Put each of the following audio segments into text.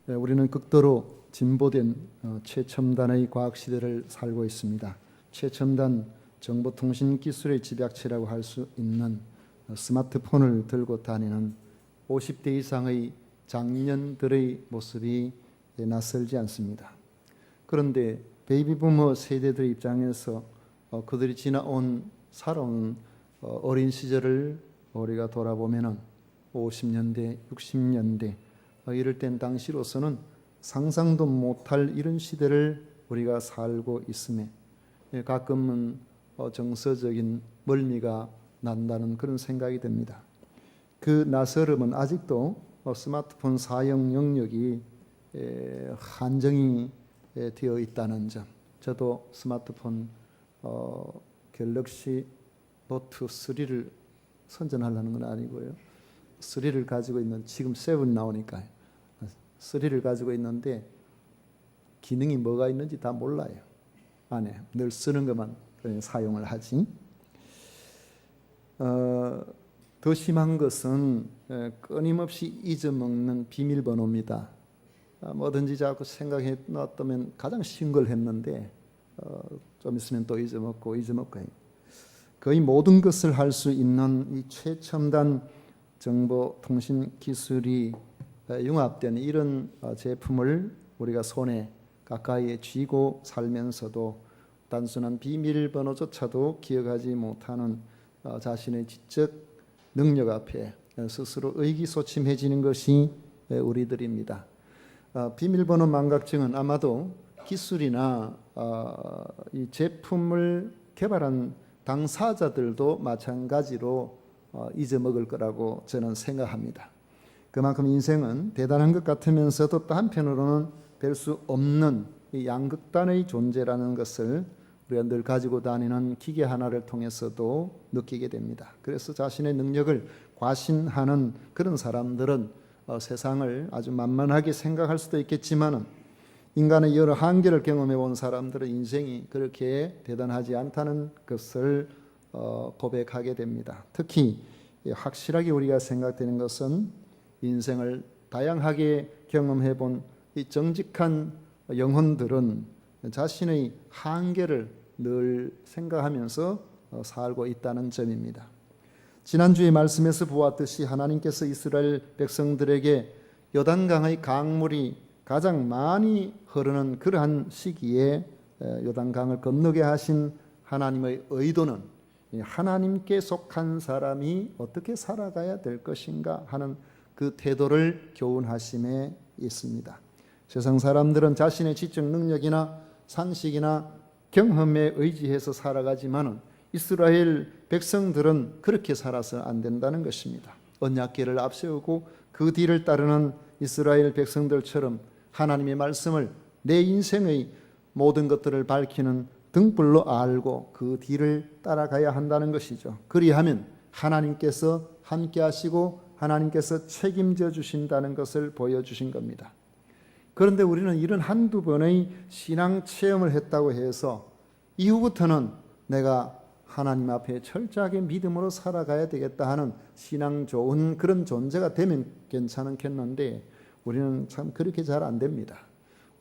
우리는 극도로 진보된 최첨단의 과학시대를 살고 있습니다. 최첨단 정보통신 기술의 집약체라고 할 수 있는 스마트폰을 들고 다니는 50대 이상의 장년들의 모습이 낯설지 않습니다. 그런데 베이비부머 세대들 입장에서 그들이 지나온 살아온 어린 시절을 우리가 돌아보면 50년대, 60년대 이럴 땐 당시로서는 상상도 못할 이런 시대를 우리가 살고 있음에 가끔은 정서적인 멀미가 난다는 그런 생각이 듭니다. 그 낯설음은 아직도 스마트폰 사용 영역이 한정이 되어 있다는 점. 저도 스마트폰 갤럭시 노트 3를 선전하려는 건 아니고요. 3를 가지고 있는, 지금 7 나오니까요. 3를 가지고 있는데 기능이 뭐가 있는지 다 몰라요. 안에 늘 쓰는 것만 사용을 하지. 더 심한 것은 끊임없이 잊어먹는 비밀번호입니다. 뭐든지 자꾸 생각해 놨다면 가장 쉬운 걸 했는데 좀 있으면 또 잊어먹고 거의 모든 것을 할 수 있는 이 최첨단 정보통신 기술이 융합된 이런 제품을 우리가 손에 가까이에 쥐고 살면서도 단순한 비밀번호조차도 기억하지 못하는 자신의 지적 능력 앞에 스스로 의기소침해지는 것이 우리들입니다. 비밀번호 망각증은 아마도 기술이나 이 제품을 개발한 당사자들도 마찬가지로 잊어먹을 거라고 저는 생각합니다. 그만큼 인생은 대단한 것 같으면서도 또 한편으로는 별 수 없는 이 양극단의 존재라는 것을 우리가 늘 가지고 다니는 기계 하나를 통해서도 느끼게 됩니다. 그래서 자신의 능력을 과신하는 그런 사람들은 세상을 아주 만만하게 생각할 수도 있겠지만 인간의 여러 한계를 경험해 본 사람들은 인생이 그렇게 대단하지 않다는 것을 고백하게 됩니다. 특히 확실하게 우리가 생각되는 것은 인생을 다양하게 경험해 본 이 정직한 영혼들은 자신의 한계를 늘 생각하면서 살고 있다는 점입니다. 지난주의 말씀에서 보았듯이 하나님께서 이스라엘 백성들에게 요단강의 강물이 가장 많이 흐르는 그러한 시기에 요단강을 건너게 하신 하나님의 의도는 하나님께 속한 사람이 어떻게 살아가야 될 것인가 하는 그 태도를 교훈하심에 있습니다. 세상 사람들은 자신의 지적 능력이나 상식이나 경험에 의지해서 살아가지만 이스라엘 백성들은 그렇게 살아서 안 된다는 것입니다. 언약궤를 앞세우고 그 뒤를 따르는 이스라엘 백성들처럼 하나님의 말씀을 내 인생의 모든 것들을 밝히는 등불로 알고 그 뒤를 따라가야 한다는 것이죠. 그리하면 하나님께서 함께 하시고 하나님께서 책임져 주신다는 것을 보여주신 겁니다. 그런데 우리는 이런 한두 번의 신앙 체험을 했다고 해서 이후부터는 내가 하나님 앞에 철저하게 믿음으로 살아가야 되겠다 하는 신앙 좋은 그런 존재가 되면 괜찮겠는데 우리는 참 그렇게 잘 안 됩니다.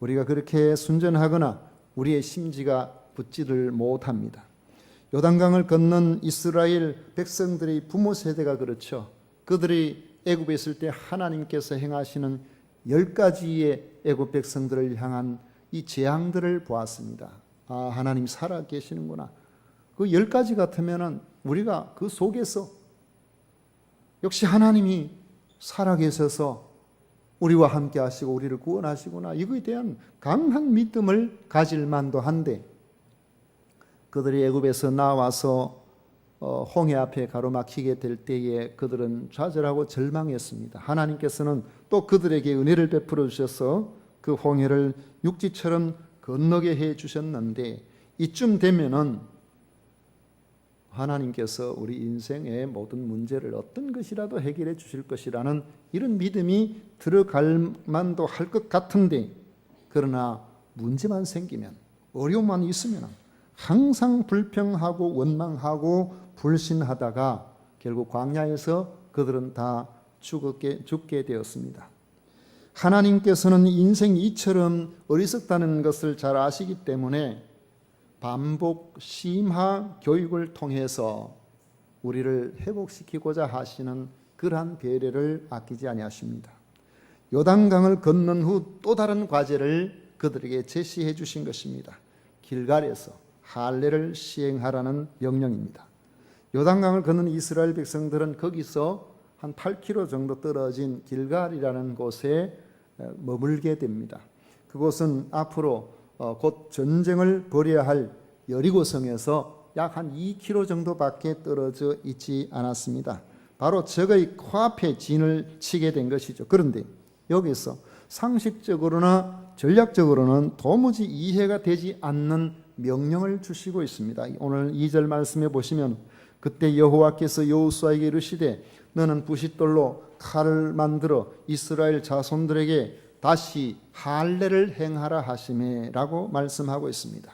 우리가 그렇게 순전하거나 우리의 심지가 붙지를 못합니다. 요단강을 건넌 이스라엘 백성들의 부모 세대가 그렇죠. 그들이 애굽에 있을 때 하나님께서 행하시는 10가지의 애굽 백성들을 향한 이 재앙들을 보았습니다. 아, 하나님 살아 계시는구나. 그 10가지 같으면 우리가 그 속에서 역시 하나님이 살아 계셔서 우리와 함께 하시고 우리를 구원하시구나. 이거에 대한 강한 믿음을 가질 만도 한데 그들이 애굽에서 나와서 홍해 앞에 가로막히게 될 때에 그들은 좌절하고 절망했습니다. 하나님께서는 또 그들에게 은혜를 베풀어 주셔서 그 홍해를 육지처럼 건너게 해 주셨는데 이쯤 되면은 하나님께서 우리 인생의 모든 문제를 어떤 것이라도 해결해 주실 것이라는 이런 믿음이 들어갈 만도 할 것 같은데 그러나 문제만 생기면 어려움만 있으면 항상 불평하고 원망하고 불신하다가 결국 광야에서 그들은 다 죽게 되었습니다. 하나님께서는 인생이 이처럼 어리석다는 것을 잘 아시기 때문에 반복 심화 교육을 통해서 우리를 회복시키고자 하시는 그러한 배려를 아끼지 아니하십니다. 요단강을 건넌 후 또 다른 과제를 그들에게 제시해 주신 것입니다. 길갈에서 할례를 시행하라는 명령입니다. 요단강을 건넌 이스라엘 백성들은 거기서 한 8km 정도 떨어진 길갈이라는 곳에 머물게 됩니다. 그곳은 앞으로 곧 전쟁을 벌여야 할 여리고성에서 약 한 2km 정도밖에 떨어져 있지 않았습니다. 바로 적의 코앞에 진을 치게 된 것이죠. 그런데 여기서 상식적으로나 전략적으로는 도무지 이해가 되지 않는 명령을 주시고 있습니다. 오늘 2절 말씀에 보시면 그때 여호와께서 여호수아에게 이르시되 너는 부싯돌로 칼을 만들어 이스라엘 자손들에게 다시 할례를 행하라 하시매라고 말씀하고 있습니다.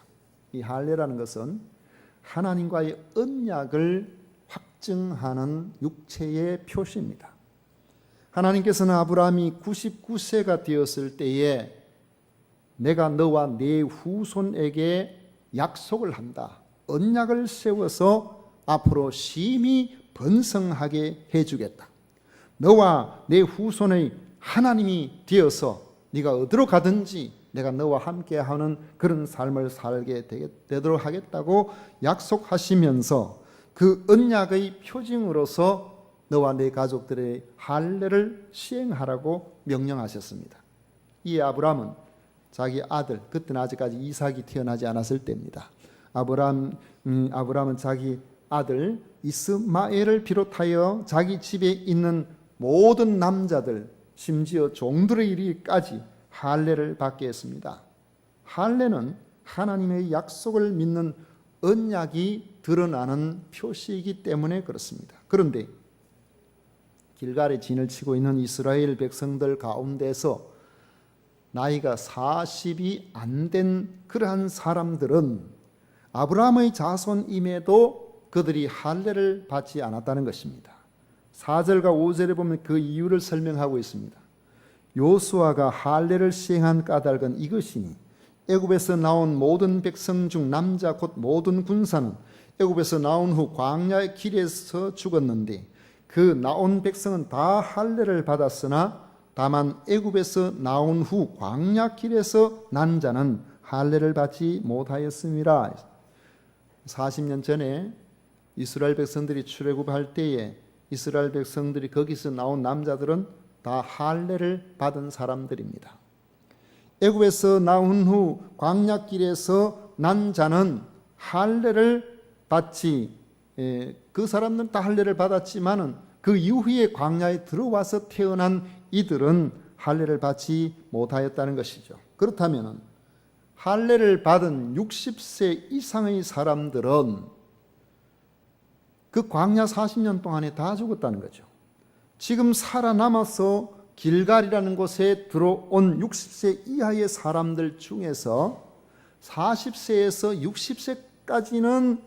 이 할례라는 것은 하나님과의 언약을 확증하는 육체의 표시입니다. 하나님께서는 아브라함이 99세가 되었을 때에 내가 너와 네 후손에게 약속을 한다. 언약을 세워서 앞으로 심히 번성하게 해주겠다. 너와 내 후손의 하나님이 되어서 네가 어디로 가든지 내가 너와 함께하는 그런 삶을 살게 되도록 하겠다고 약속하시면서 그 언약의 표징으로서 너와 네 가족들의 할례를 시행하라고 명령하셨습니다. 이 아브라함은 자기 아들, 그때는 아직까지 이삭이 태어나지 않았을 때입니다. 아브라함은 자기 아들 이스마엘을 비롯하여 자기 집에 있는 모든 남자들, 심지어 종들의 이르기까지 할례를 받게 했습니다. 할례는 하나님의 약속을 믿는 언약이 드러나는 표시이기 때문에 그렇습니다. 그런데 길갈에 진을 치고 있는 이스라엘 백성들 가운데서 나이가 40이 안 된 그러한 사람들은 아브라함의 자손임에도 그들이 할례를 받지 않았다는 것입니다. 4절과 5절에 보면 그 이유를 설명하고 있습니다. 요수아가 할례를 시행한 까닭은 이것이니 애굽에서 나온 모든 백성 중 남자 곧 모든 군사는 애굽에서 나온 후 광야의 길에서 죽었는데 그 나온 백성은 다 할례를 받았으나 다만 애굽에서 나온 후 광야 길에서 난 자는 할례를 받지 못하였음이라. 40년 전에 이스라엘 백성들이 출애굽할 때에 이스라엘 백성들이 거기서 나온 남자들은 다 할례를 받은 사람들입니다. 애굽에서 나온 후 광야 길에서 난 자는 할례를 받지, 그 사람들은 다 할례를 받았지만은 그 이후에 광야에 들어와서 태어난 이들은 할례를 받지 못하였다는 것이죠. 그렇다면 할례를 받은 60세 이상의 사람들은 그 광야 40년 동안에 다 죽었다는 거죠. 지금 살아남아서 길갈이라는 곳에 들어온 60세 이하의 사람들 중에서 40세에서 60세까지는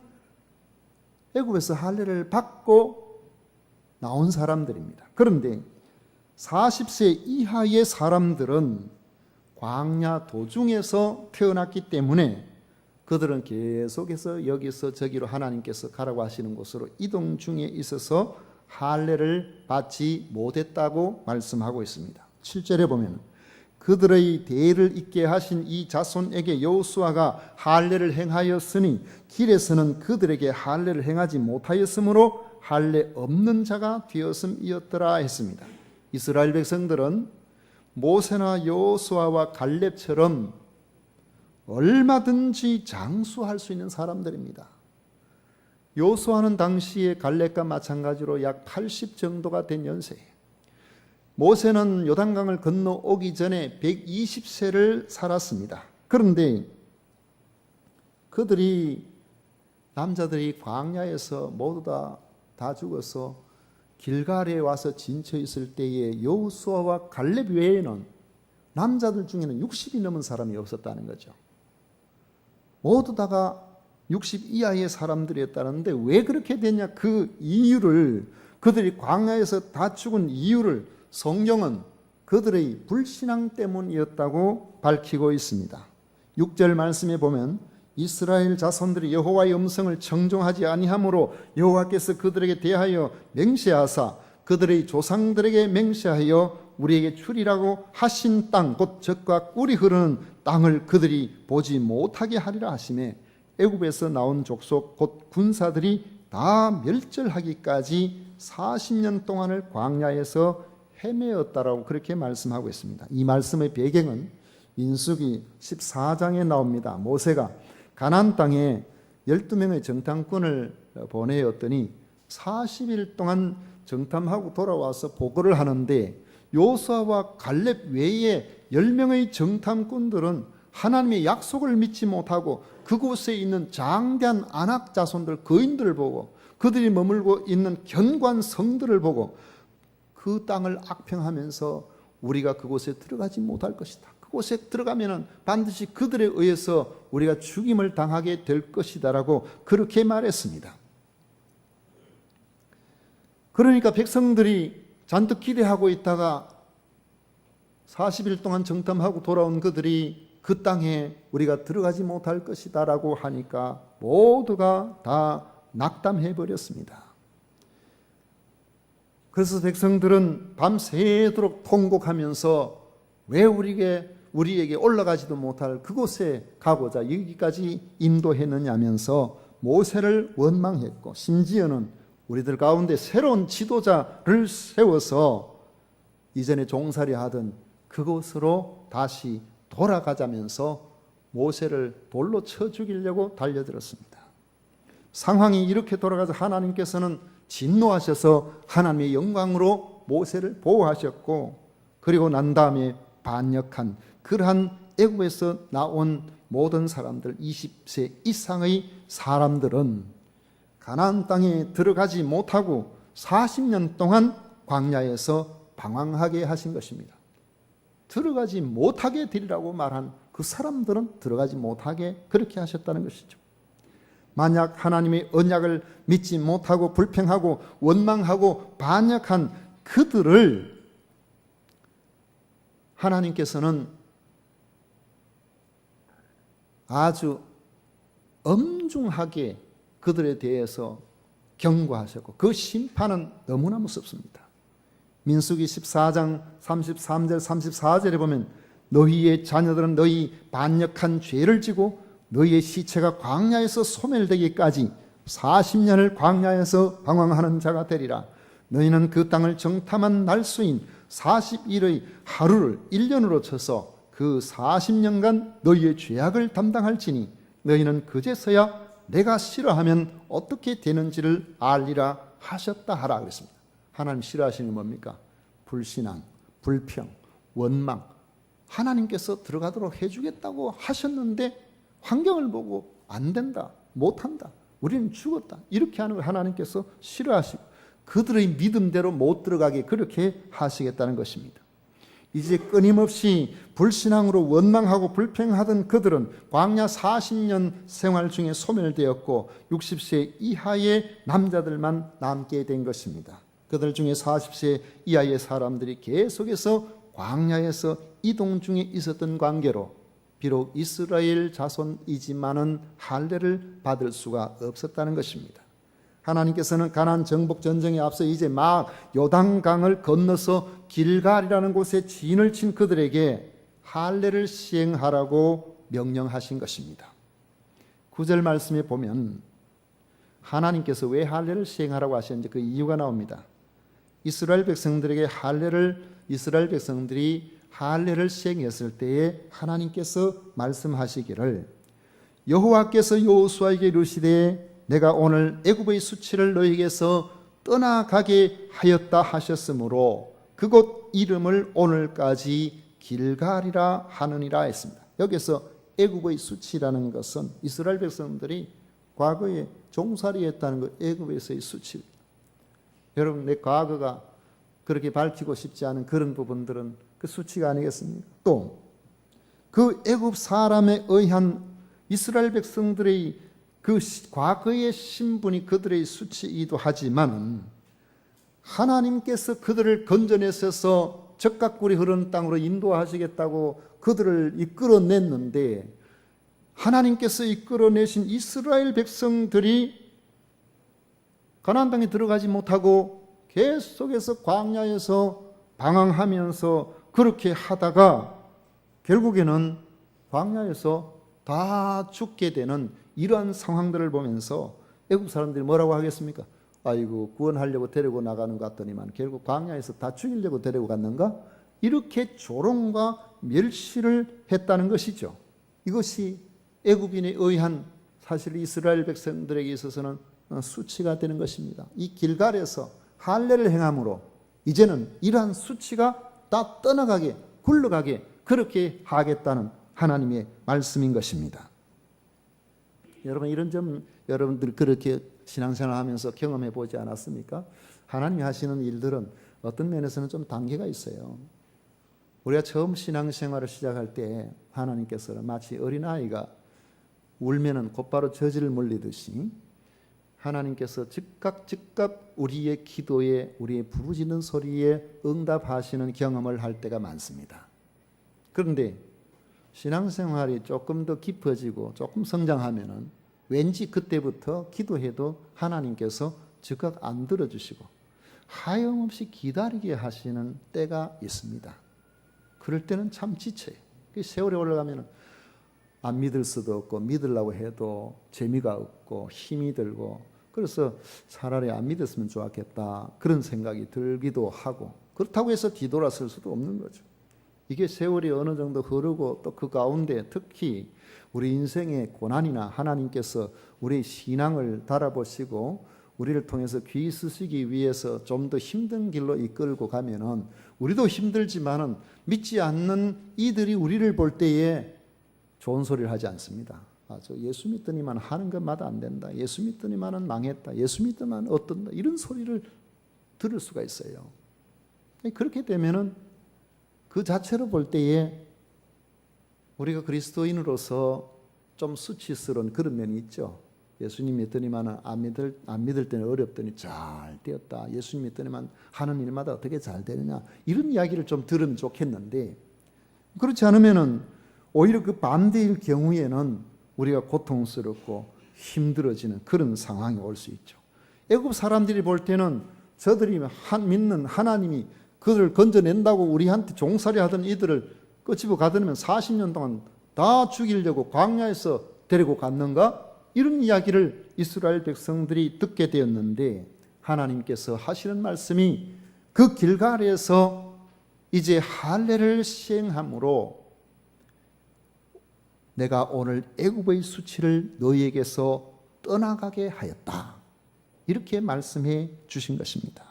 애굽에서 할례를 받고 나온 사람들입니다. 그런데 40세 이하의 사람들은 광야 도중에서 태어났기 때문에 그들은 계속해서 여기서 저기로 하나님께서 가라고 하시는 곳으로 이동 중에 있어서 할례를 받지 못했다고 말씀하고 있습니다. 7절에 보면 그들의 대를 잇게 하신 이 자손에게 여호수아가 할례를 행하였으니 길에서는 그들에게 할례를 행하지 못하였으므로 할례 없는 자가 되었음이었더라 했습니다. 이스라엘 백성들은 모세나 여호수아와 갈렙처럼 얼마든지 장수할 수 있는 사람들입니다. 여호수아는 당시에 갈렙과 마찬가지로 약 80 정도가 된 연세예요. 모세는 요단강을 건너오기 전에 120세를 살았습니다. 그런데 그들이 남자들이 광야에서 모두 다 죽어서 길갈에 와서 진쳐 있을 때에 여호수아와 갈렙 외에는 남자들 중에는 60이 넘은 사람이 없었다는 거죠. 모두 다가 60 이하의 사람들이었다는데 왜 그렇게 됐냐, 그 이유를, 그들이 광야에서 다 죽은 이유를 성경은 그들의 불신앙 때문이었다고 밝히고 있습니다. 6절 말씀에 보면 이스라엘 자손들이 여호와의 음성을 청종하지 아니하므로 여호와께서 그들에게 대하여 맹세하사 그들의 조상들에게 맹세하여 우리에게 주리라고 하신 땅 곧 젖과 꿀이 흐르는 땅을 그들이 보지 못하게 하리라 하시매 애굽에서 나온 족속 곧 군사들이 다 멸절하기까지 40년 동안을 광야에서 헤매었다라고 그렇게 말씀하고 있습니다. 이 말씀의 배경은 민수기 14장에 나옵니다. 모세가 가나안 땅에 12명의 정탐꾼을 보내었더니 40일 동안 정탐하고 돌아와서 보고를 하는데 요수아와 갈렙 외에 10명의 정탐꾼들은 하나님의 약속을 믿지 못하고 그곳에 있는 장대한 아낙 자손들 거인들을 보고 그들이 머물고 있는 견고한 성들을 보고 그 땅을 악평하면서 우리가 그곳에 들어가지 못할 것이다. 그곳에 들어가면 반드시 그들에 의해서 우리가 죽임을 당하게 될 것이다라고 그렇게 말했습니다. 그러니까 백성들이 잔뜩 기대하고 있다가 40일 동안 정탐하고 돌아온 그들이 그 땅에 우리가 들어가지 못할 것이다라고 하니까 모두가 다 낙담해 버렸습니다. 그래서 백성들은 밤새도록 통곡하면서 왜 우리에게 올라가지도 못할 그곳에 가고자 여기까지 인도했느냐면서 모세를 원망했고 심지어는 우리들 가운데 새로운 지도자를 세워서 이전에 종살이 하던 그곳으로 다시 돌아가자면서 모세를 돌로 쳐 죽이려고 달려들었습니다. 상황이 이렇게 돌아가서 하나님께서는 진노하셔서 하나님의 영광으로 모세를 보호하셨고 그리고 난 다음에 반역한 그러한 애굽에서 나온 모든 사람들 20세 이상의 사람들은 가나안 땅에 들어가지 못하고 40년 동안 광야에서 방황하게 하신 것입니다. 들어가지 못하게 되리라고 말한 그 사람들은 들어가지 못하게 그렇게 하셨다는 것이죠. 만약 하나님의 언약을 믿지 못하고 불평하고 원망하고 반역한 그들을 하나님께서는 아주 엄중하게 그들에 대해서 경고하셨고 그 심판은 너무나 무섭습니다. 민수기 14장 33절 34절에 보면 너희의 자녀들은 너희 반역한 죄를 지고 너희의 시체가 광야에서 소멸되기까지 40년을 광야에서 방황하는 자가 되리라. 너희는 그 땅을 정탐한 날수인 40일의 하루를 1년으로 쳐서 그 40년간 너희의 죄악을 담당할지니 너희는 그제서야 내가 싫어하면 어떻게 되는지를 알리라 하셨다 하라 그랬습니다. 하나님 싫어하시는 게 뭡니까? 불신앙, 불평, 원망. 하나님께서 들어가도록 해주겠다고 하셨는데 환경을 보고 안 된다, 못한다, 우리는 죽었다 이렇게 하는 걸 하나님께서 싫어하시고 그들의 믿음대로 못 들어가게 그렇게 하시겠다는 것입니다. 이제 끊임없이 불신앙으로 원망하고 불평하던 그들은 광야 40년 생활 중에 소멸되었고 60세 이하의 남자들만 남게 된 것입니다. 그들 중에 40세 이하의 사람들이 계속해서 광야에서 이동 중에 있었던 관계로 비록 이스라엘 자손이지만은 할례를 받을 수가 없었다는 것입니다. 하나님께서는 가나안 정복 전쟁에 앞서 이제 막 요단강을 건너서 길갈이라는 곳에 진을 친 그들에게 할례를 시행하라고 명령하신 것입니다. 9절 말씀에 보면 하나님께서 왜 할례를 시행하라고 하셨는지 그 이유가 나옵니다. 이스라엘 백성들에게 이스라엘 백성들이 할례를 시행했을 때에 하나님께서 말씀하시기를 여호와께서 여호수아에게 이르시되 내가 오늘 애굽의 수치를 너희에게서 떠나가게 하였다 하셨으므로 그곳 이름을 오늘까지 길갈이라 하느니라 했습니다. 여기서 애굽의 수치라는 것은 이스라엘 백성들이 과거에 종살이했다는 것, 애굽에서의 수치. 여러분, 내 과거가 그렇게 밝히고 싶지 않은 그런 부분들은 그 수치가 아니겠습니까? 또 그 애굽 사람에 의한 이스라엘 백성들의 그 과거의 신분이 그들의 수치이기도 하지만 하나님께서 그들을 건져내셔서 적각 꿀이 흐르는 땅으로 인도하시겠다고 그들을 이끌어냈는데 하나님께서 이끌어내신 이스라엘 백성들이 가나안 땅에 들어가지 못하고 계속해서 광야에서 방황하면서 그렇게 하다가 결국에는 광야에서 다 죽게 되는 이러한 상황들을 보면서 애국 사람들이 뭐라고 하겠습니까? 아이고 구원하려고 데리고 나가는 것 같더니만 결국 광야에서 다 죽이려고 데리고 갔는가? 이렇게 조롱과 멸시를 했다는 것이죠. 이것이 애굽인에 의한 사실 이스라엘 백성들에게 있어서는 수치가 되는 것입니다. 이 길갈에서 할례를 행함으로 이제는 이러한 수치가 다 떠나가게 굴러가게 그렇게 하겠다는 하나님의 말씀인 것입니다. 여러분 이런 점 여러분들 그렇게 신앙생활하면서 경험해 보지 않았습니까? 하나님이 하시는 일들은 어떤 면에서는 좀 단계가 있어요. 우리가 처음 신앙생활을 시작할 때 하나님께서는 마치 어린아이가 울면은 곧바로 저지를 물리듯이 하나님께서 즉각 우리의 기도에 우리의 부르짖는 소리에 응답하시는 경험을 할 때가 많습니다. 그런데 신앙생활이 조금 더 깊어지고 조금 성장하면은 왠지 그때부터 기도해도 하나님께서 즉각 안 들어주시고 하염없이 기다리게 하시는 때가 있습니다. 그럴 때는 참 지쳐요. 세월이 올라가면 안 믿을 수도 없고 믿으려고 해도 재미가 없고 힘이 들고 그래서 차라리 안 믿었으면 좋았겠다 그런 생각이 들기도 하고 그렇다고 해서 뒤돌아설 수도 없는 거죠. 이게 세월이 어느 정도 흐르고 또 그 가운데 특히 우리 인생의 고난이나 하나님께서 우리의 신앙을 달아보시고 우리를 통해서 귀 쓰시기 위해서 좀 더 힘든 길로 이끌고 가면은 우리도 힘들지만은 믿지 않는 이들이 우리를 볼 때에 좋은 소리를 하지 않습니다. 저 예수 믿더니만 하는 것마다 안 된다. 예수 믿더니만은 망했다. 예수 믿더니만 어떤다. 이런 소리를 들을 수가 있어요. 그렇게 되면은 그 자체로 볼 때에 우리가 그리스도인으로서 좀 수치스러운 그런 면이 있죠. 예수님 믿더니만 안 믿을 때는 어렵더니 잘 되었다. 예수님 믿더니만 하는 일마다 어떻게 잘 되느냐. 이런 이야기를 좀 들으면 좋겠는데 그렇지 않으면은 오히려 그 반대일 경우에는 우리가 고통스럽고 힘들어지는 그런 상황이 올 수 있죠. 애굽 사람들이 볼 때는 저들이 믿는 하나님이 그들을 건져낸다고 우리한테 종살이 하던 이들을 끄집어 가두면 40년 동안 다 죽이려고 광야에서 데리고 갔는가? 이런 이야기를 이스라엘 백성들이 듣게 되었는데 하나님께서 하시는 말씀이 그 길갈에서 이제 할례를 시행함으로 내가 오늘 애굽의 수치를 너희에게서 떠나가게 하였다. 이렇게 말씀해 주신 것입니다.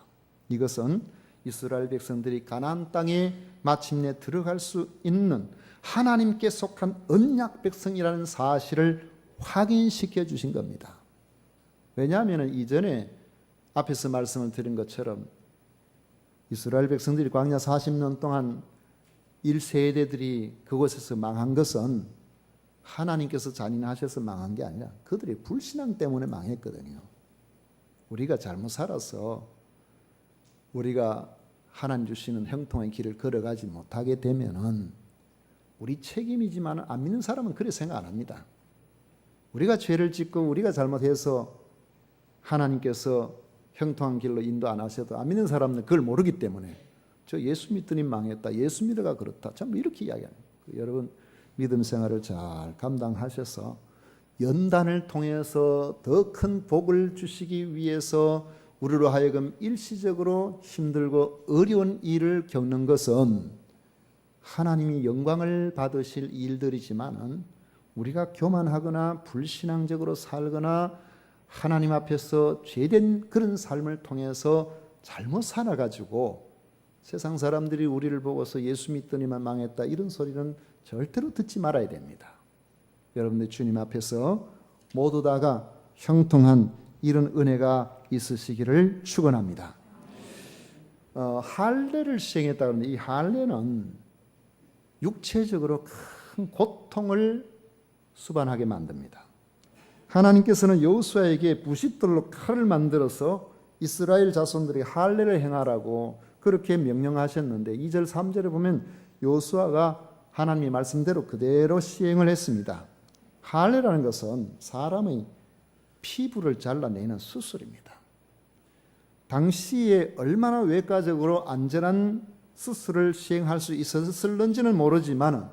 이것은 이스라엘 백성들이 가나안 땅에 마침내 들어갈 수 있는 하나님께 속한 언약 백성이라는 사실을 확인시켜 주신 겁니다. 왜냐하면 이전에 앞에서 말씀을 드린 것처럼 이스라엘 백성들이 광야 40년 동안 1세대들이 그곳에서 망한 것은 하나님께서 잔인하셔서 망한 게 아니라 그들의 불신앙 때문에 망했거든요. 우리가 잘못 살아서 우리가 하나님 주시는 형통의 길을 걸어가지 못하게 되면은 우리 책임이지만 안 믿는 사람은 그렇게 생각 안 합니다. 우리가 죄를 짓고 우리가 잘못해서 하나님께서 형통한 길로 인도 안 하셔도 안 믿는 사람은 그걸 모르기 때문에 저 예수 믿더니 망했다. 예수 믿어가 그렇다. 전부 이렇게 이야기합니다. 여러분 믿음 생활을 잘 감당하셔서 연단을 통해서 더 큰 복을 주시기 위해서 우리로 하여금 일시적으로 힘들고 어려운 일을 겪는 것은 하나님이 영광을 받으실 일들이지만은 우리가 교만하거나 불신앙적으로 살거나 하나님 앞에서 죄된 그런 삶을 통해서 잘못 살아가지고 세상 사람들이 우리를 보고서 예수 믿더니만 망했다 이런 소리는 절대로 듣지 말아야 됩니다. 여러분들 주님 앞에서 모두 다가 형통한 이런 은혜가 있으시기를 축원합니다. 할례를 시행했다 그러는데 이 할례는 육체적으로 큰 고통을 수반하게 만듭니다. 하나님께서는 여호수아에게 부싯돌로 칼을 만들어서 이스라엘 자손들이 할례를 행하라고 그렇게 명령하셨는데 2절 3절에 보면 여호수아가 하나님의 말씀대로 그대로 시행을 했습니다. 할례라는 것은 사람의 피부를 잘라내는 수술입니다. 당시에 얼마나 외과적으로 안전한 수술을 시행할 수 있었을는지는 모르지만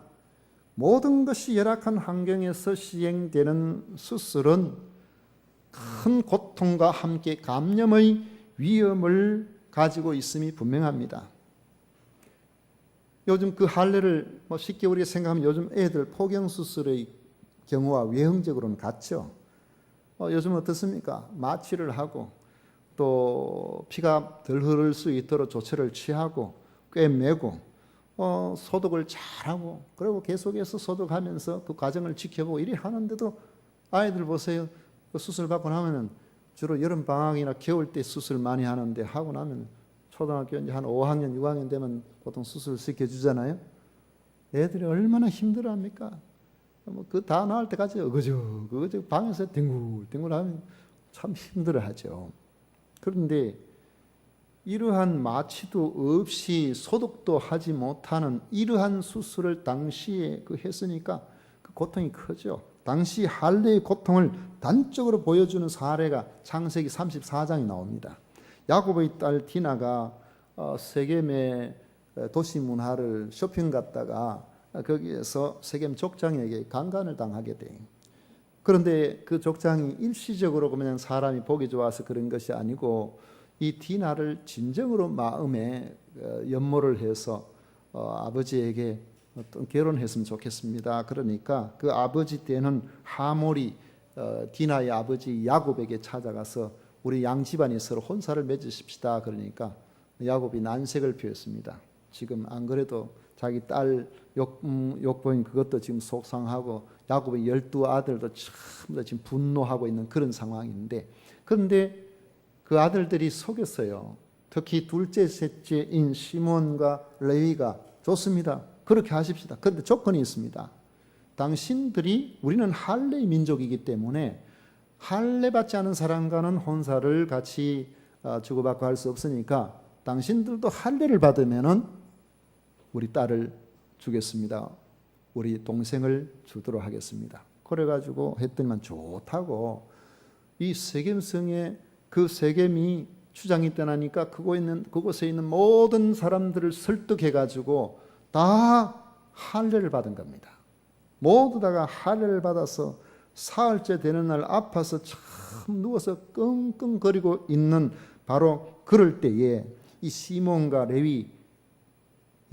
모든 것이 열악한 환경에서 시행되는 수술은 큰 고통과 함께 감염의 위험을 가지고 있음이 분명합니다. 요즘 그 할례를 쉽게 우리가 생각하면 요즘 애들 포경수술의 경우와 외형적으로는 같죠. 요즘 어떻습니까? 마취를 하고 또 피가 덜 흐를 수 있도록 조처를 취하고 꿰매고 소독을 잘하고 그리고 계속해서 소독하면서 그 과정을 지켜보고 이래 하는데도 아이들 보세요. 그 수술 받고 나면은 주로 여름 방학이나 겨울 때 수술 많이 하는데 하고 나면 초등학교 이제 한 5학년, 6학년 되면 보통 수술 시켜주잖아요. 애들이 얼마나 힘들어합니까? 그 다 나을 때까지 어거저 방에서 뒹굴뒹굴 하면 참 힘들어하죠. 그런데 이러한 마취도 없이 소독도 하지 못하는 이러한 수술을 당시에 했으니까 그 고통이 크죠. 당시 할례의 고통을 단적으로 보여주는 사례가 창세기 34장이 나옵니다. 야곱의 딸 디나가 세겜의 도시 문화를 쇼핑 갔다가 거기에서 세겜 족장에게 강간을 당하게 돼요. 그런데 그 족장이 일시적으로 그냥 사람이 보기 좋아서 그런 것이 아니고 이 디나를 진정으로 마음에 연모를 해서 아버지에게 어떤 결혼했으면 좋겠습니다. 그러니까 그 아버지 때는 하몰이 디나의 아버지 야곱에게 찾아가서 우리 양 집안이 서로 혼사를 맺으십시다. 그러니까 야곱이 난색을 피웠습니다. 지금 안 그래도 자기 딸 욕보인 그것도 지금 속상하고 야곱의 12아들도 전부 다 지금 분노하고 있는 그런 상황인데, 그런데 그 아들들이 속였어요. 특히 둘째, 셋째인 시몬과 레위가 좋습니다. 그렇게 하십시다. 그런데 조건이 있습니다. 당신들이 우리는 할례의 민족이기 때문에 할례 받지 않은 사람과는 혼사를 같이 주고받고 할 수 없으니까 당신들도 할례를 받으면은 우리 딸을 주겠습니다. 우리 동생을 주도록 하겠습니다. 그래가지고 했더니만 좋다고 이 세겜성에 그 세겜이 추장이 떠나니까 그곳에 있는 모든 사람들을 설득해가지고 다 할례를 받은 겁니다. 모두 다가 할례를 받아서 사흘째 되는 날 아파서 참 누워서 끙끙거리고 있는 바로 그럴 때에 이 시몬과 레위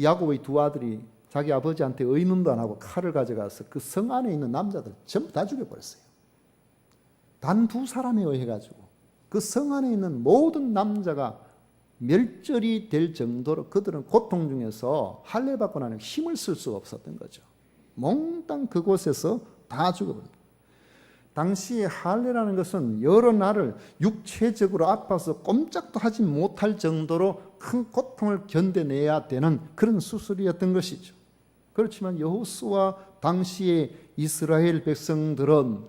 야곱의 두 아들이 자기 아버지한테 의논도 안 하고 칼을 가져가서 그 성 안에 있는 남자들 전부 다 죽여버렸어요. 단 두 사람에 의해 가지고 그 성 안에 있는 모든 남자가 멸절이 될 정도로 그들은 고통 중에서 할례 받고 나면 힘을 쓸 수가 없었던 거죠. 몽땅 그곳에서 다 죽어버립니다. 당시에 할례라는 것은 여러 날을 육체적으로 아파서 꼼짝도 하지 못할 정도로 큰 고통을 견뎌내야 되는 그런 수술이었던 것이죠. 그렇지만 여호수아 당시의 이스라엘 백성들은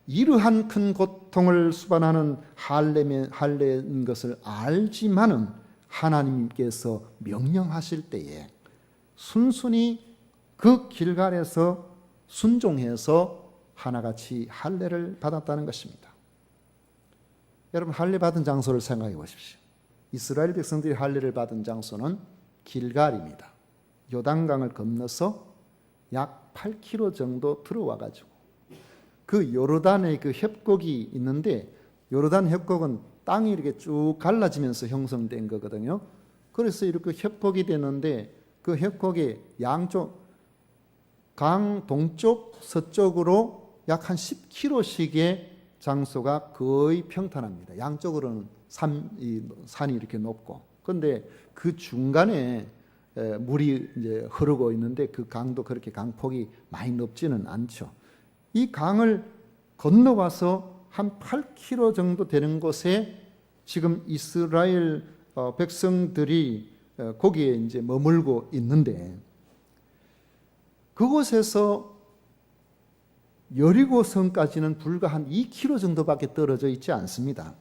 이러한 큰 고통을 수반하는 할례인 것을 알지만은 하나님께서 명령하실 때에 순순히 그 길갈에서 순종해서 하나같이 할례를 받았다는 것입니다. 여러분, 할례 받은 장소를 생각해 보십시오. 이스라엘 백성들이 할례를 받은 장소는 길갈입니다. 요단강을 건너서 약 8km 정도 들어와 가지고 그 요르단의 그 협곡이 있는데, 요르단 협곡은 땅이 이렇게 쭉 갈라지면서 형성된 거거든요. 그래서 이렇게 협곡이 되는데 그 협곡의 양쪽 강 동쪽 서쪽으로 약 한 10km씩의 장소가 거의 평탄합니다. 양쪽으로는 산이 이렇게 높고, 그런데 그 중간에 물이 이제 흐르고 있는데 그 강도 그렇게 강폭이 많이 높지는 않죠. 이 강을 건너와서 한 8km 정도 되는 곳에 지금 이스라엘 백성들이 거기에 이제 머물고 있는데, 그곳에서 여리고성까지는 불과 한 2km 정도밖에 떨어져 있지 않습니다.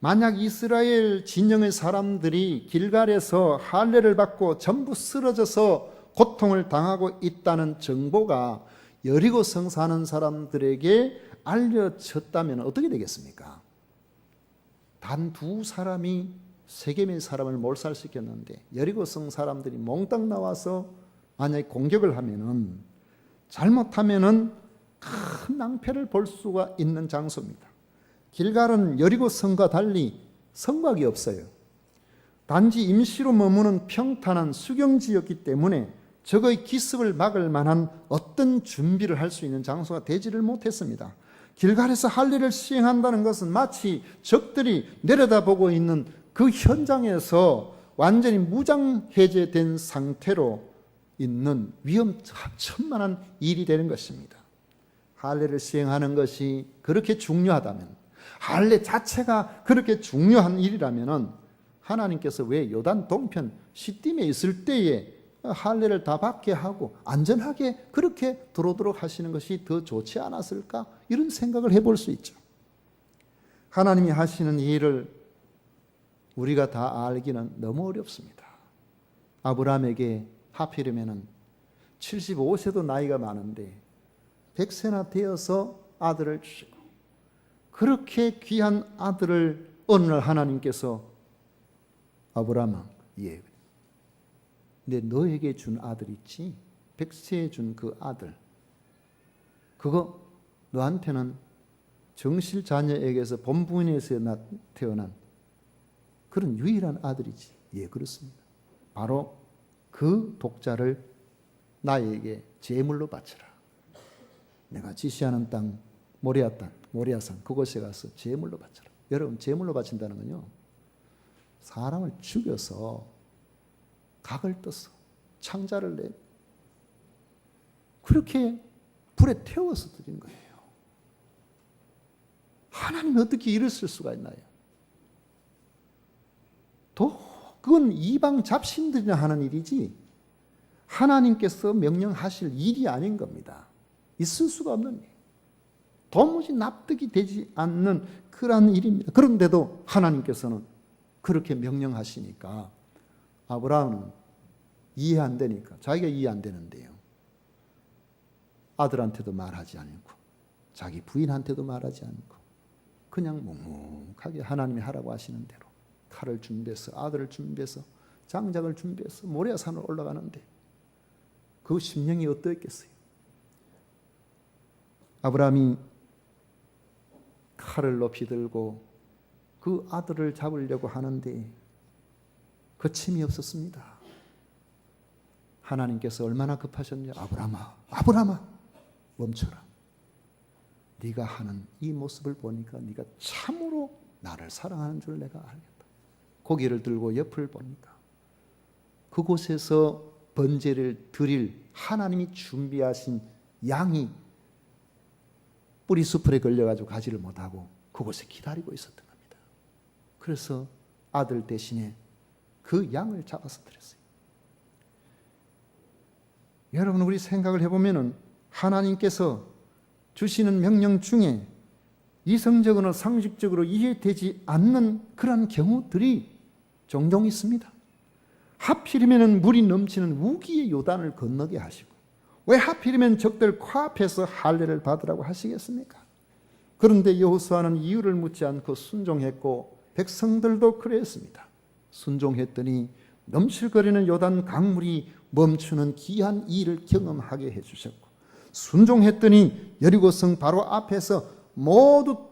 만약 이스라엘 진영의 사람들이 길갈에서 할례를 받고 전부 쓰러져서 고통을 당하고 있다는 정보가 여리고성 사는 사람들에게 알려졌다면 어떻게 되겠습니까? 단 두 사람이 세 개의 사람을 몰살시켰는데 여리고성 사람들이 몽땅 나와서 만약에 공격을 하면은, 잘못하면은 큰 낭패를 볼 수가 있는 장소입니다. 길갈은 여리고성과 달리 성곽이 없어요. 단지 임시로 머무는 평탄한 수경지였기 때문에 적의 기습을 막을 만한 어떤 준비를 할 수 있는 장소가 되지를 못했습니다. 길갈에서 할례를 시행한다는 것은 마치 적들이 내려다보고 있는 그 현장에서 완전히 무장해제된 상태로 있는 위험천만한 일이 되는 것입니다. 할례를 시행하는 것이 그렇게 중요하다면, 할례 자체가 그렇게 중요한 일이라면 하나님께서 왜 요단 동편 시딤에 있을 때에 할례를 다 받게 하고 안전하게 그렇게 들어오도록 하시는 것이 더 좋지 않았을까? 이런 생각을 해볼 수 있죠. 하나님이 하시는 일을 우리가 다 알기는 너무 어렵습니다. 아브라함에게 하필이면 75세도 나이가 많은데 100세나 되어서 아들을 주시고, 그렇게 귀한 아들을 어느 날 하나님께서 아브라함아, 예, 근데 너에게 준 아들 있지? 100세에 준 그 아들, 그거 너한테는 정실 자녀에게서 본부인에서 태어난 그런 유일한 아들이지. 예, 그렇습니다. 바로 그 독자를 나에게 제물로 바쳐라. 내가 지시하는 땅 모리아 땅, 모리아산 그곳에 가서 제물로 바쳐라. 여러분, 제물로 바친다는 건요, 사람을 죽여서 각을 떠서 창자를 내 그렇게 불에 태워서 드린 거예요. 하나님이 어떻게 일을 쓸 수가 있나요? 또 그건 이방 잡신들이나 하는 일이지 하나님께서 명령하실 일이 아닌 겁니다. 있을 수가 없는 일, 도무지 납득이 되지 않는 그러한 일입니다. 그런데도 하나님께서는 그렇게 명령하시니까 아브라함은 이해 안 되니까, 자기가 이해 안 되는데요, 아들한테도 말하지 않고 자기 부인한테도 말하지 않고 그냥 묵묵하게 하나님이 하라고 하시는 대로 칼을 준비해서, 아들을 준비해서, 장작을 준비해서 모리아산으로 올라가는데 그 심령이 어떠했겠어요? 아브라함이 칼을 높이 들고 그 아들을 잡으려고 하는데 거침이 없었습니다. 하나님께서 얼마나 급하셨냐? 아브라함아, 아브라함아, 멈춰라. 네가 하는 이 모습을 보니까 네가 참으로 나를 사랑하는 줄 내가 알겠다. 고개를 들고 옆을 보니까 그곳에서 번제를 드릴 하나님이 준비하신 양이 뿌리 수풀에 걸려가지고 가지를 못하고 그곳에 기다리고 있었던 겁니다. 그래서 아들 대신에 그 양을 잡아서 드렸어요. 여러분, 우리 생각을 해보면 하나님께서 주시는 명령 중에 이성적으로 상식적으로 이해되지 않는 그런 경우들이 종종 있습니다. 하필이면 물이 넘치는 우기의 요단을 건너게 하시고, 왜 하필이면 적들 코앞에서 할례를 받으라고 하시겠습니까? 그런데 여호수아는 이유를 묻지 않고 순종했고 백성들도 그랬습니다. 순종했더니 넘실거리는 요단 강물이 멈추는 귀한 일을 경험하게 해주셨고, 순종했더니 여리고성 바로 앞에서 모두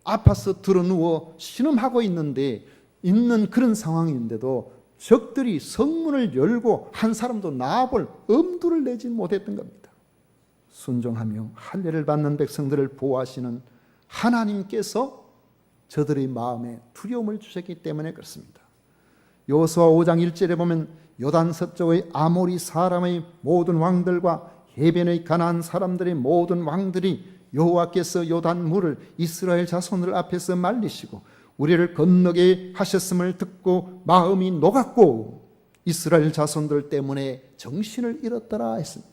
아파서 드러누워 신음하고 있는 그런 상황인데도 적들이 성문을 열고 한 사람도 나와볼 엄두를 내지 못했던 겁니다. 순종하며 할례를 받는 백성들을 보호하시는 하나님께서 저들의 마음에 두려움을 주셨기 때문에 그렇습니다. 여호수아 5장 1절에 보면 요단 서쪽의 아모리 사람의 모든 왕들과 해변의 가나안 사람들의 모든 왕들이 여호와께서 요단 물을 이스라엘 자손들 앞에서 말리시고 우리를 건너게 하셨음을 듣고 마음이 녹았고 이스라엘 자손들 때문에 정신을 잃었더라 했습니다.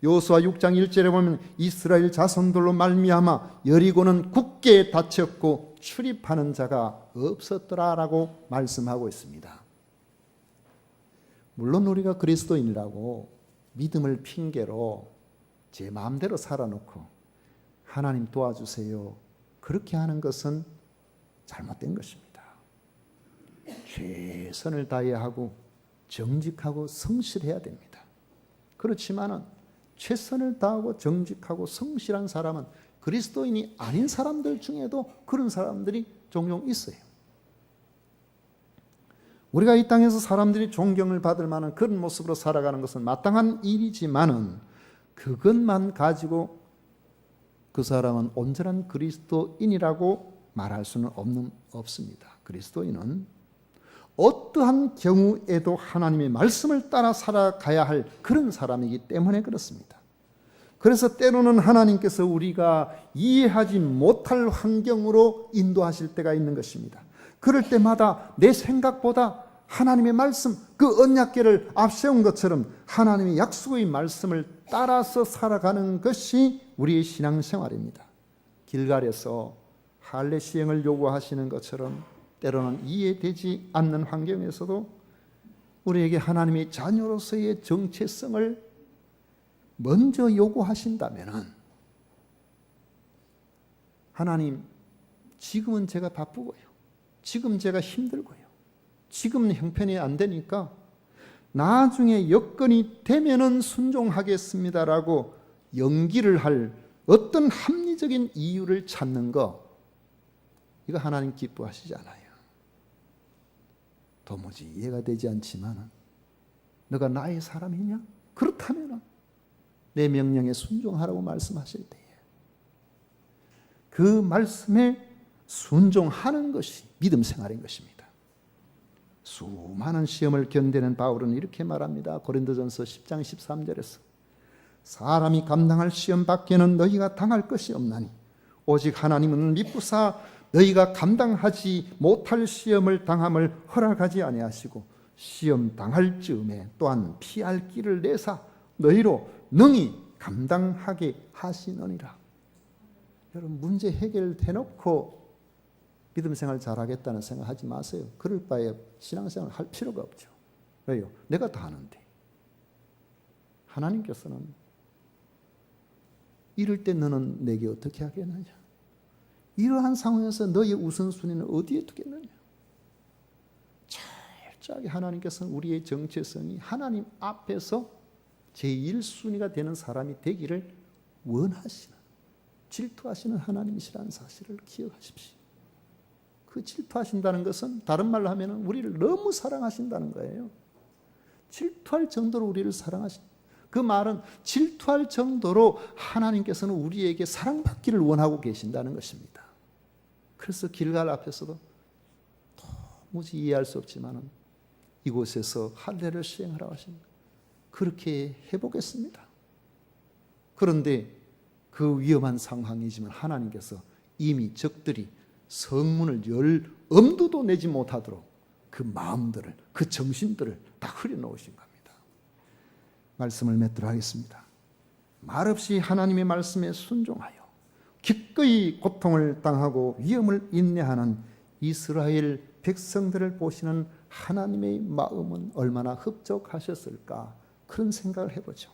여호수아 6장 1절에 보면 이스라엘 자손들로 말미암아 여리고는 굳게 닫혔고 출입하는 자가 없었더라라고 말씀하고 있습니다. 물론 우리가 그리스도인이라고 믿음을 핑계로 제 마음대로 살아놓고 하나님 도와주세요 그렇게 하는 것은 잘못된 것입니다. 최선을 다해야 하고 정직하고 성실해야 됩니다. 그렇지만은 최선을 다하고 정직하고 성실한 사람은 그리스도인이 아닌 사람들 중에도 그런 사람들이 종종 있어요. 우리가 이 땅에서 사람들이 존경을 받을 만한 그런 모습으로 살아가는 것은 마땅한 일이지만은 그것만 가지고 그 사람은 온전한 그리스도인이라고 말할 수는 없습니다. 그리스도인은 어떠한 경우에도 하나님의 말씀을 따라 살아가야 할 그런 사람이기 때문에 그렇습니다. 그래서 때로는 하나님께서 우리가 이해하지 못할 환경으로 인도하실 때가 있는 것입니다. 그럴 때마다 내 생각보다 하나님의 말씀, 그 언약궤를 앞세운 것처럼 하나님의 약속의 말씀을 따라서 살아가는 것이 우리의 신앙생활입니다. 길갈에서 할례 시행을 요구하시는 것처럼 때로는 이해되지 않는 환경에서도 우리에게 하나님의 자녀로서의 정체성을 먼저 요구하신다면 하나님, 지금은 제가 바쁘고요. 지금 제가 힘들고요. 지금 형편이 안 되니까 나중에 여건이 되면은 순종하겠습니다라고 연기를 할 어떤 합리적인 이유를 찾는 거, 이거 하나님 기뻐하시지 않아요. 도무지 이해가 되지 않지만 너가 나의 사람이냐? 그렇다면 내 명령에 순종하라고 말씀하실 때에 그 말씀에 순종하는 것이 믿음 생활인 것입니다. 수많은 시험을 견디는 바울은 이렇게 말합니다. 고린도전서 10장 13절에서 사람이 감당할 시험 밖에는 너희가 당할 것이 없나니 오직 하나님은 미쁘사 너희가 감당하지 못할 시험을 당함을 허락하지 아니하시고 시험 당할 즈음에 또한 피할 길을 내사 너희로 능히 감당하게 하시느니라. 여러분, 문제 해결해놓고 믿음 생활 잘하겠다는 생각하지 마세요. 그럴 바에 신앙생활 할 필요가 없죠. 왜요? 내가 다 하는데. 하나님께서는 이럴 때 너는 내게 어떻게 하겠느냐? 이러한 상황에서 너의 우선순위는 어디에 두겠느냐? 철저하게 하나님께서는 우리의 정체성이 하나님 앞에서 제1순위가 되는 사람이 되기를 원하시는, 질투하시는 하나님이시라는 사실을 기억하십시오. 그 질투하신다는 것은 다른 말로 하면 우리를 너무 사랑하신다는 거예요. 질투할 정도로 우리를 사랑하신다. 그 말은 질투할 정도로 하나님께서는 우리에게 사랑받기를 원하고 계신다는 것입니다. 그래서 길갈 앞에서도 도무지 이해할 수 없지만 이곳에서 할례를 시행하라고 하십니다. 그렇게 해보겠습니다. 그런데 그 위험한 상황이지만 하나님께서 이미 적들이 성문을 열 엄두도 내지 못하도록 그 마음들을, 그 정신들을 다 흐려놓으신 겁니다. 말씀을 맺도록 하겠습니다. 말없이 하나님의 말씀에 순종하여 기꺼이 고통을 당하고 위험을 인내하는 이스라엘 백성들을 보시는 하나님의 마음은 얼마나 흡족하셨을까, 그런 생각을 해보죠.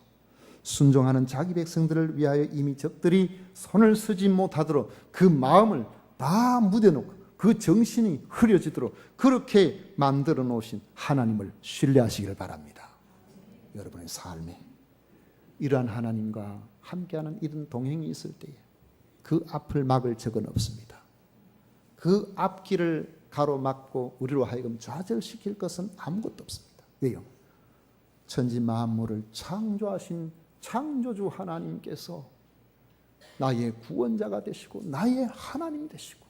순종하는 자기 백성들을 위하여 이미 적들이 손을 쓰지 못하도록 그 마음을 다 묻어놓고 그 정신이 흐려지도록 그렇게 만들어 놓으신 하나님을 신뢰하시기를 바랍니다. 여러분의 삶에 이러한 하나님과 함께하는 이런 동행이 있을 때에 그 앞을 막을 적은 없습니다. 그 앞길을 가로막고 우리로 하여금 좌절시킬 것은 아무것도 없습니다. 왜요? 천지 만물을 창조하신 창조주 하나님께서 나의 구원자가 되시고 나의 하나님 되시고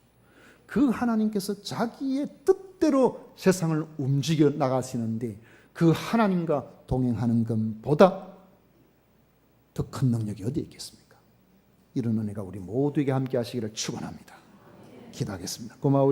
그 하나님께서 자기의 뜻대로 세상을 움직여 나가시는데 그 하나님과 동행하는 것보다 더 큰 능력이 어디에 있겠습니까? 이런 은혜가 우리 모두에게 함께 하시기를 축원합니다. 기도하겠습니다. 고마우신